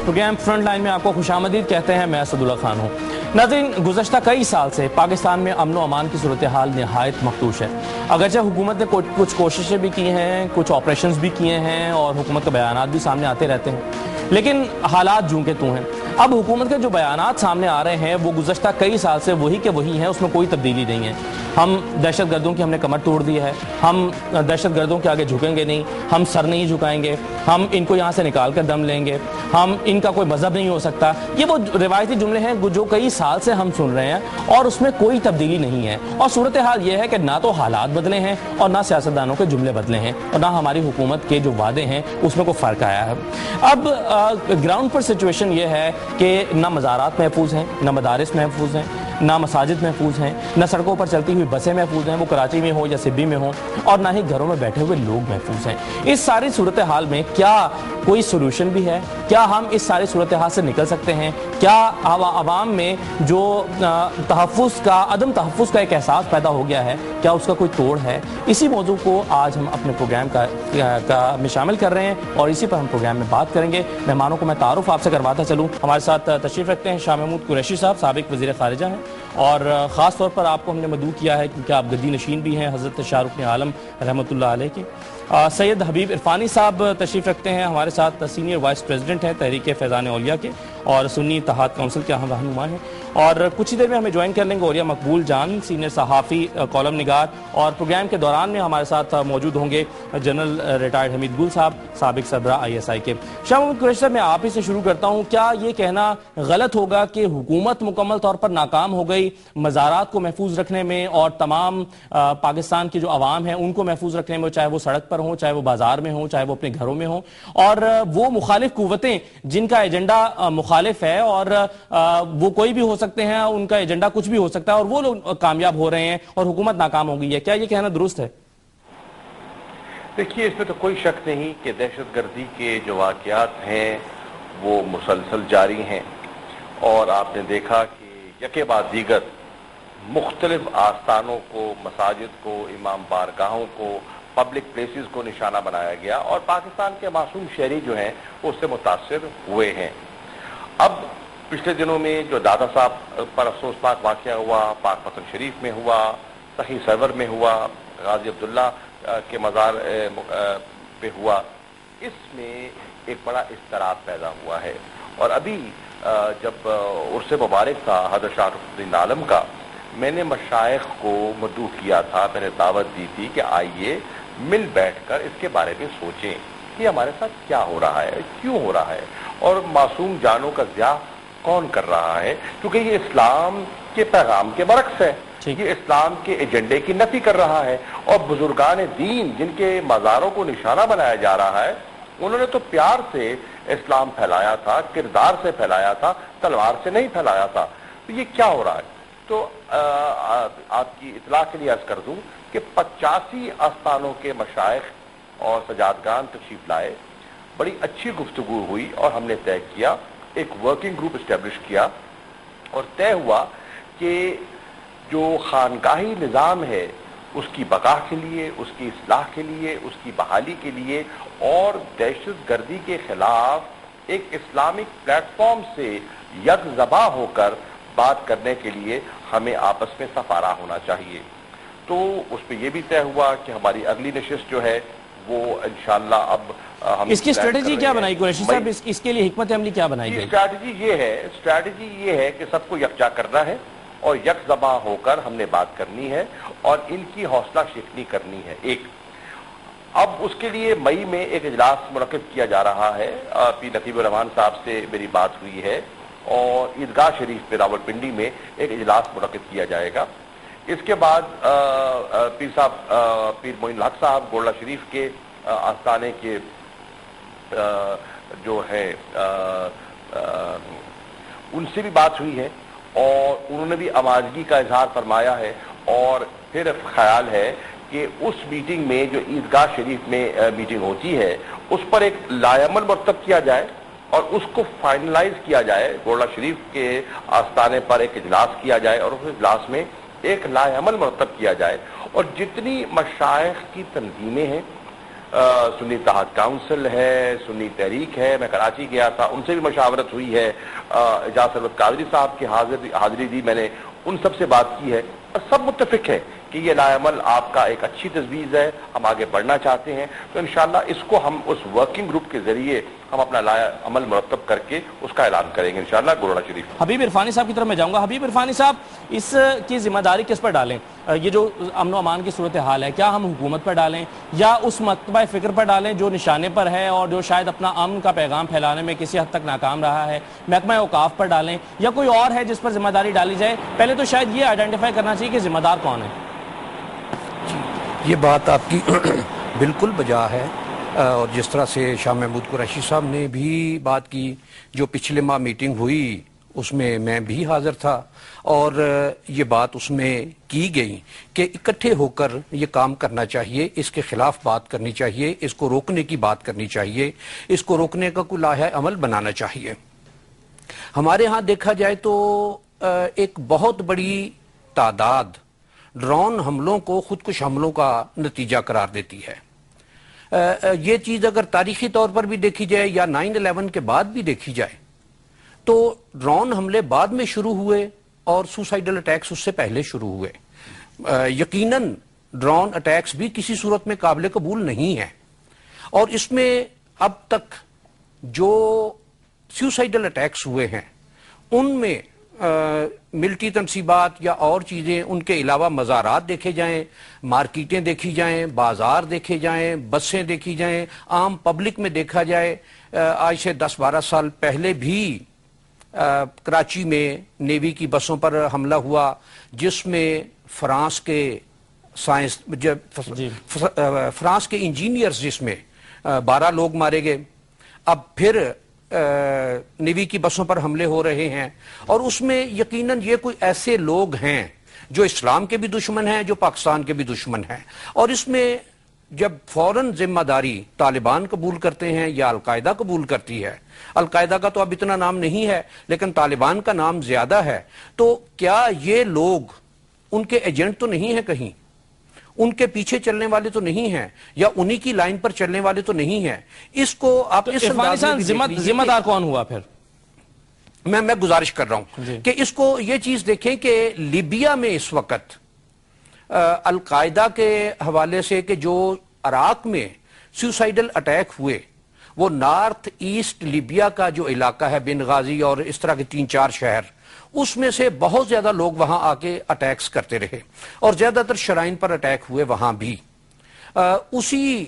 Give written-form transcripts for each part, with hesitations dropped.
Programme front line में आपको खुशामदीद कहते हैं। मैं असदुल्ला खान हूँ। नाज़रीन, गुज़श्ता कई साल से पाकिस्तान में अमन व अमान की सूरत हाल नहायत मखदूश है। अगरचे हुकूमत ने कुछ कोशिशें भी की हैं, कुछ ऑपरेशंस भी किए हैं और हुकूमत के बयानात भी सामने आते रहते हैं, लेकिन हालात जूं के तूं हैं। अब हुकूमत के जो बयानात सामने आ रहे हैं वो गुज़श्ता कई साल से वही के वही हैं, उसमें कोई तब्दीली नहीं है। हम दहशत गर्दों की हमने कमर तोड़ दी है, हम दहशत गर्दों के आगे झुकेंगे नहीं, हम सर नहीं झुकाएंगे, हम इनको यहाँ से निकाल कर दम लेंगे, हम इनका कोई मजहब नहीं हो सकता। ये वो रिवायती जुमले हैं जो कई साल से हम सुन रहे हैं और उसमें कोई तब्दीली नहीं है। और सूरत हाल ये है कि ना तो हालात बदले हैं और ना सियासतदानों के जुमले बदले हैं और ना हमारी हुकूमत के जो वादे हैं उसमें कोई फ़र्क आया है। अब ग्राउंड पर सिचुएशन ये है कि ना मज़ारात महफूज हैं, ना मदारिस महफूज हैं, ना मसाजिद महफूज हैं, ना सड़कों पर चलती हुई बसें महफूज हैं, वो कराची में हो या सिब्बी में हो, और ना ही घरों में बैठे हुए लोग महफूज हैं। इस सारी सूरत हाल में क्या कोई सोल्यूशन भी है? क्या हम इस सारी सूरत हाल से निकल सकते हैं? क्या आवाम में जो तहफ़्फ़ुज़ का, अदम तहफ़्फ़ुज़ का एक एहसास पैदा हो गया है, क्या उसका कोई तोड़ है? इसी मौजू को आज हम अपने प्रोग्राम में शामिल कर रहे हैं और इसी पर हम प्रोग्राम में बात करेंगे। मेहमानों को मैं तारुफ आपसे करवाता चलूँ। हमारे साथ तशरीफ़ रखते हैं शाह महमूद कुरैशी साहब, साबिक़ वज़ीर ख़ारिजा हैं, और ख़ास तौर पर आपको हमने मदऊ किया है क्योंकि आप गद्दी नशीन भी हैं हज़रत शाहरुख आलम रहमतुल्लाह अलैह के। सैयद हबीब इरफानी साहब तशरीफ़ रखते हैं, हमारे साथ सीनियर वाइस प्रेसिडेंट हैं तहरीक फ़ैज़ान औलिया के और सुन्नी इत्तेहाद काउंसिल के अहम रहनुमा हैं। और कुछ ही देर में हमें ज्वाइन कर लेंगे औलिया मकबूल जान, सीनियर सहाफ़ी, कॉलम निगार, और प्रोग्राम के दौरान में हमारे साथ मौजूद होंगे जनरल रिटायर्ड हमीद गुल साहब, साबिक़ सदरा ISI के। शाह महमूद कुरैशी साहब, मैं आप ही से शुरू करता हूँ। क्या ये कहना गलत होगा कि हुकूमत मुकम्मल तौर पर नाकाम हो गई मज़ारात को महफूज रखने में और तमाम पाकिस्तान की जो आवाम है उनको महफूज रखने में, चाहे वो सड़क पर हो, चाहे वो बाजार में हो, चाहे वो अपने घरों में हो, और वो मुखालिफ कुव्वतें जिनका एजेंडा मुखालिफ है और वो कोई भी हो सकते हैं, उनका एजेंडा कुछ भी हो सकता है और वो लोग कामयाब हो रहे हैं और हुकूमत नाकाम हो गई है, क्या ये कहना दुरुस्त है? देखिए, इसमें तो कोई शक नहीं कि दहशतगर्दी के जो वाक़यात हैं वो मुसलसल जारी हैं और आपने देखा कि यके बाद दीगर मुख्तलिफ आस्थानों को, मसाजिद को, इमाम बारगाहों को, पब्लिक प्लेसेस को निशाना बनाया गया और पाकिस्तान के मासूम शहरी जो हैं वो उससे मुतासिर हुए हैं। अब पिछले दिनों में जो दादा साहब पर अफसोसनाक वाक़या हुआ, पाक पतन शरीफ में हुआ, सही सरवर में हुआ, गाजी अब्दुल्ला के मज़ार पे हुआ, इसमें एक बड़ा इज़्तिराब पैदा हुआ है। और अभी जब उर्स मुबारक था हज़रत शाहरुख आलम का, मैंने मशाइख को मदऊ किया था, मैंने दावत दी थी कि आइए मिल बैठकर इसके बारे में सोचें कि हमारे साथ क्या हो रहा है, क्यों हो रहा है और मासूम जानों का ज़िया कौन कर रहा है, क्योंकि ये इस्लाम के पैगाम के बरक्स है, ये इस्लाम के एजेंडे की नफी कर रहा है। और बुजुर्गान दीन जिनके मज़ारों को निशाना बनाया जा रहा है, उन्होंने तो प्यार से इस्लाम फैलाया था, किरदार से फैलाया था, तलवार से नहीं फैलाया था। तो ये क्या हो रहा है? तो आपकी इतला के लिए अर्ज कर दूं कि 85 आस्थानों के मशाइख और सजादगान तशरीफ लाए, बड़ी अच्छी गुफ्तगू हुई और हमने तय किया, एक वर्किंग ग्रुप इस्टेब्लिश किया और तय हुआ कि जो खानकाही निज़ाम है उसकी बका के लिए, उसकी इस्लाह के लिए, उसकी बहाली के लिए और दहशतगर्दी के खिलाफ एक इस्लामिक प्लेटफॉर्म से यकज़बा होकर बात करने के लिए हमें आपस में सफारा होना चाहिए। तो उस पर यह भी तय हुआ कि हमारी अगली नशिस्त जो है वो इंशाअल्लाह अब हम इसकी स्ट्रेटेजी क्या बनाई कुरैशी साहब? इसके लिए हिकमत अमली क्या बनाई गई? स्ट्रेटेजी ये है कि सबको यकजा करना है और यकजबा होकर हमने बात करनी है और इनकी हौसला शिकनी करनी है। एक अब उसके लिए मई में एक इजलास मुनक्किद किया जा रहा है, पीर नकीबुर रहमान साहब से मेरी बात हुई है और ईदगाह शरीफ पे रावलपिंडी में एक इजलास मुनक्किद किया जाएगा। इसके बाद पीर मोइन हक साहब गोल्डा शरीफ के आस्थाने के जो है उनसे भी बात हुई है और उन्होंने भी आमाजगी का इजहार फरमाया है और फिर ख्याल है कि उस मीटिंग में जो ईदगाह शरीफ में मीटिंग होती है उस पर एक लायमल मुरतब किया जाए और उसको फाइनलाइज किया जाए। गोल्डा शरीफ के आस्थाने पर एक इजलास किया जाए और उस इजलास में एक लायमल मुरतब किया जाए और जितनी मशाइख की तंजीमें हैं سنی اتحاد کاؤنسل ہے، سنی تحریک ہے، میں کراچی گیا تھا، ان سے بھی مشاورت ہوئی ہے، اعجاز سرورت قادری صاحب کی حاضری دی میں نے، ان سب سے بات کی ہے، اور سب متفق ہے کہ یہ لائحہ عمل آپ کا ایک اچھی تجویز ہے، ہم آگے بڑھنا چاہتے ہیں، تو انشاءاللہ اس کو ہم اس ورکنگ گروپ کے ذریعے ہم اپنا لائحہ عمل مرتب کر کے اس کا اعلان کریں گے انشاءاللہ گولڑا شریف۔ حبیب عرفانی صاحب کی طرف میں جاؤں گا۔ حبیب عرفانی صاحب، اس کی ذمہ داری کس پر ڈالیں؟ یہ جو امن و امان کی صورتحال ہے، کیا ہم حکومت پر ڈالیں یا اس مکتبہ فکر پر ڈالیں جو نشانے پر ہے اور جو شاید اپنا امن کا پیغام پھیلانے میں کسی حد تک ناکام رہا ہے؟ محکمہ اوقاف پر ڈالیں یا کوئی اور ہے جس پر ذمہ داری ڈالی جائے؟ پہلے تو شاید یہ آئیڈینٹیفائی کرنا چاہیے کہ ذمہ دار کون ہے۔ یہ بات آپ کی بالکل بجا ہے، اور جس طرح سے شاہ محمود قریشی صاحب نے بھی بات کی، جو پچھلے ماہ میٹنگ ہوئی اس میں بھی حاضر تھا، اور یہ بات اس میں کی گئی کہ اکٹھے ہو کر یہ کام کرنا چاہیے، اس کے خلاف بات کرنی چاہیے، اس کو روکنے کی بات کرنی چاہیے، اس کو روکنے کا کوئی لائحہ عمل بنانا چاہیے۔ ہمارے ہاں دیکھا جائے تو ایک بہت بڑی تعداد ڈرون حملوں کو خودکش حملوں کا نتیجہ قرار دیتی ہے۔ یہ چیز اگر تاریخی طور پر بھی دیکھی جائے یا 9/11 کے بعد بھی دیکھی جائے تو ڈرون حملے بعد میں شروع ہوئے اور سوسائیڈل اٹیکس اس سے پہلے شروع ہوئے۔ یقیناً ڈرون اٹیکس بھی کسی صورت میں قابل قبول نہیں ہے، اور اس میں اب تک جو سوسائیڈل اٹیکس ہوئے ہیں ان میں ملٹری تنصیبات یا اور چیزیں، ان کے علاوہ مزارات دیکھے جائیں، مارکیٹیں دیکھی جائیں، بازار دیکھے جائیں، بسیں دیکھی جائیں، عام پبلک میں دیکھا جائے۔ آج سے 10-12 سال پہلے بھی کراچی میں نیوی کی بسوں پر حملہ ہوا، جس میں فرانس کے فرانس کے انجینئرز، جس میں 12 لوگ مارے گئے۔ اب پھر نیوی کی بسوں پر حملے ہو رہے ہیں، اور اس میں یقیناً یہ کوئی ایسے لوگ ہیں جو اسلام کے بھی دشمن ہیں، جو پاکستان کے بھی دشمن ہیں، اور اس میں جب فوراً ذمہ داری طالبان قبول کرتے ہیں یا القاعدہ قبول کرتی ہے، القاعدہ کا تو اب اتنا نام نہیں ہے لیکن طالبان کا نام زیادہ ہے، تو کیا یہ لوگ ان کے ایجنٹ تو نہیں ہیں کہیں؟ ان کے پیچھے چلنے والے تو نہیں ہیں، یا انہی کی لائن پر چلنے والے تو نہیں ہیں؟ اس کو آپ اس انداز میں بھی دیکھ لیجیے۔ ذمہ دار کون ہوا پھر؟ میں گزارش کر رہا ہوں کہ اس کو یہ چیز دیکھیں کہ لیبیا میں اس وقت القاعدہ کے حوالے سے کہ جو عراق میں سوسائیڈل اٹیک ہوئے، وہ نارتھ ایسٹ لیبیا کا جو علاقہ ہے، بنغازی اور اس طرح کے 3-4 شہر، اس میں سے بہت زیادہ لوگ وہاں آ کے اٹیکس کرتے رہے، اور زیادہ تر شرائن پر اٹیک ہوئے وہاں بھی۔ اسی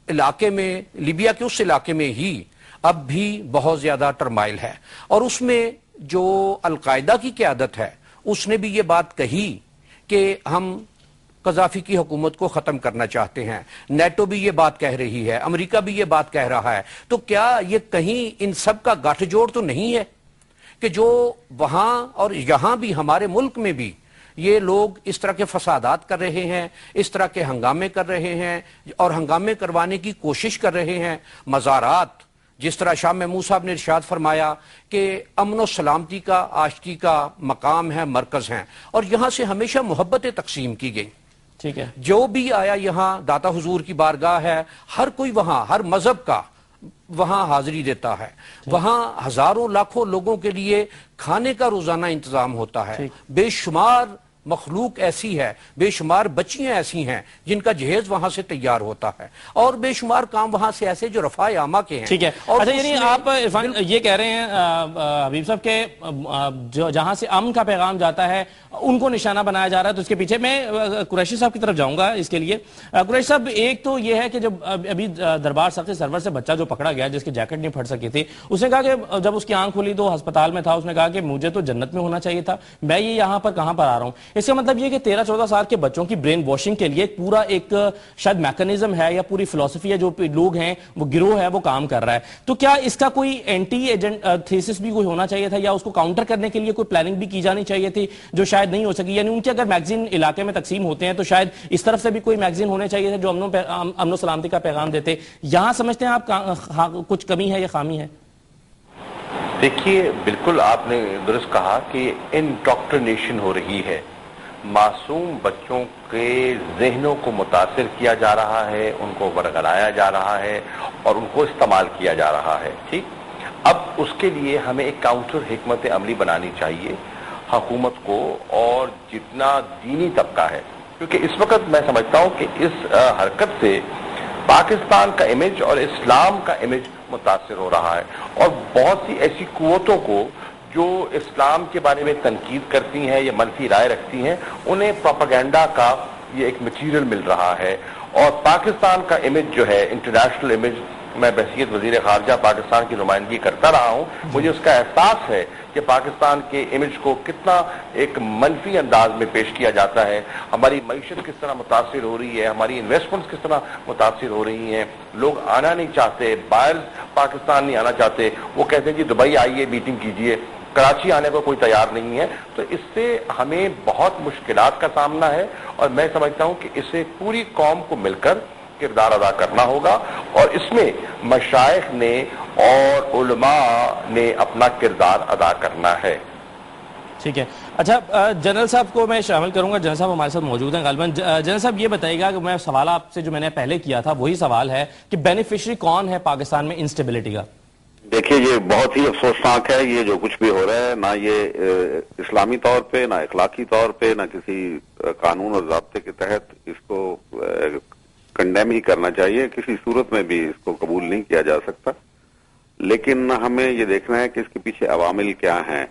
علاقے میں، لیبیا کے اس علاقے میں ہی اب بھی بہت زیادہ ٹرمائل ہے، اور اس میں جو القاعدہ کی قیادت ہے اس نے بھی یہ بات کہی کہ ہم قذافی کی حکومت کو ختم کرنا چاہتے ہیں، نیٹو بھی یہ بات کہہ رہی ہے، امریکہ بھی یہ بات کہہ رہا ہے۔ تو کیا یہ کہیں ان سب کا گٹھ جوڑ تو نہیں ہے کہ جو وہاں اور یہاں بھی ہمارے ملک میں بھی یہ لوگ اس طرح کے فسادات کر رہے ہیں، اس طرح کے ہنگامے کر رہے ہیں اور ہنگامے کروانے کی کوشش کر رہے ہیں؟ مزارات، جس طرح شاہ محمود صاحب نے ارشاد فرمایا کہ امن و سلامتی کا، آشتی کا مقام ہے، مرکز ہیں، اور یہاں سے ہمیشہ محبتیں تقسیم کی گئی۔ ٹھیک ہے، جو بھی آیا یہاں داتا حضور کی بارگاہ ہے، ہر کوئی وہاں، ہر مذہب کا وہاں حاضری دیتا ہے، وہاں ہزاروں لاکھوں لوگوں کے لیے کھانے کا روزانہ انتظام ہوتا ہے، بے شمار مخلوق ایسی ہے، بے شمار بچیاں ایسی ہیں جن کا جہیز وہاں سے تیار ہوتا ہے، اور بے شمار کام وہاں سے ایسے جو رفاع عامہ کے ہیں۔ ٹھیک ہے، اچھا، یعنی آپ عرفان یہ کہہ رہے ہیں حبیب صاحب کہ جہاں سے امن کا پیغام جاتا ہے ان کو نشانہ بنایا جا رہا ہے، تو اس کے پیچھے میں قریشی صاحب کی طرف جاؤں گا اس کے لیے۔ قریشی صاحب، ایک تو یہ ہے کہ جب ابھی دربار ساقی سرور سے بچہ جو پکڑا گیا جس کی جیکٹ نہیں پھٹ سکی تھی، اس نے کہا کہ جب اس کی آنکھ کھلی تو ہسپتال میں تھا، اس نے کہا کہ مجھے تو جنت میں ہونا چاہیے تھا، میں یہ یہاں پر کہاں پر آ رہا ہوں؟ اس کا مطلب یہ کہ 13-14 سال کے بچوں کی برین واشنگ کے لیے پورا ایک شاید میکنزم ہے یا پوری فلسفی ہے، جو لوگ ہیں وہ گروہ ہے وہ کام کر رہا ہے۔ تو کیا اس کا کوئی اینٹی ایجنٹ تھیسس بھی کوئی ہونا چاہیے تھا، یا اس کو کاؤنٹر کرنے کے لیے کوئی پلاننگ بھی کی جانی چاہیے تھی جو شاید نہیں ہو سکی؟ یعنی ان کے اگر میگزین علاقے میں تقسیم ہوتے ہیں تو شاید اس طرف سے بھی کوئی میگزین ہونے چاہیے تھے جو امن و سلامتی کا پیغام دیتے۔ یہاں سمجھتے ہیں آپ کچھ کمی ہے یا خامی ہے؟ دیکھیے، بالکل آپ نے درست کہا کہ انڈوکٹرینیشن ہو رہی ہے، मासूम बच्चों के जहनों को मुतासिर किया जा रहा है, उनको वरगलाया जा रहा है और उनको इस्तेमाल किया जा रहा है। ठीक, अब उसके लिए हमें एक काउंटर हिकमत अमली बनानी चाहिए हुकूमत को और जितना दीनी तबका है, क्योंकि इस वक्त मैं समझता हूं कि इस हरकत से पाकिस्तान का इमेज और इस्लाम का इमेज मुतासिर हो रहा है और बहुत सी ऐसी कुव्वतों को जो इस्लाम के बारे में तनकीद करती हैं या मनफी राय रखती हैं, उन्हें प्रोपेगेंडा का ये एक मटीरियल मिल रहा है और पाकिस्तान का इमेज जो है, इंटरनेशनल इमेज, मैं बहसीयत वजीर खारजा पाकिस्तान की नुमाइंदगी करता रहा हूं, मुझे उसका एहसास है कि पाकिस्तान के इमेज को कितना एक मनफी अंदाज में पेश किया जाता है। हमारी मईशत किस तरह मुतासिर हो रही है, हमारी इन्वेस्टमेंट्स किस तरह मुतासिर हो रही हैं, लोग आना नहीं चाहते, बाहर पाकिस्तान नहीं आना चाहते, वो कहते हैं जी दुबई आइए मीटिंग कीजिए, कराची आने को कोई तैयार नहीं है। तो इससे हमें बहुत मुश्किलात का सामना है और मैं समझता हूं कि इसे पूरी कौम को मिलकर किरदार अदा करना होगा और इसमें मशाइख ने और उलमा ने अपना किरदार अदा करना है। ठीक है, अच्छा जनरल साहब को मैं शामिल करूंगा, जनरल साहब हमारे साथ मौजूद हैं गालिबन। जनरल साहब ये बताइएगा कि मैं सवाल आपसे जो मैंने पहले किया था वही सवाल है कि बेनिफिशियरी कौन है पाकिस्तान में इंस्टेबिलिटी का? देखिए, ये बहुत ही अफसोसनाक है ये जो कुछ भी हो रहा है, ना ये इस्लामी तौर पे, ना इखलाकी तौर पे, ना किसी कानून और ज़ाब्ते के तहत इसको कंडेम ही करना चाहिए, किसी सूरत में भी इसको कबूल नहीं किया जा सकता। लेकिन हमें ये देखना है कि इसके पीछे अवामिल क्या हैं।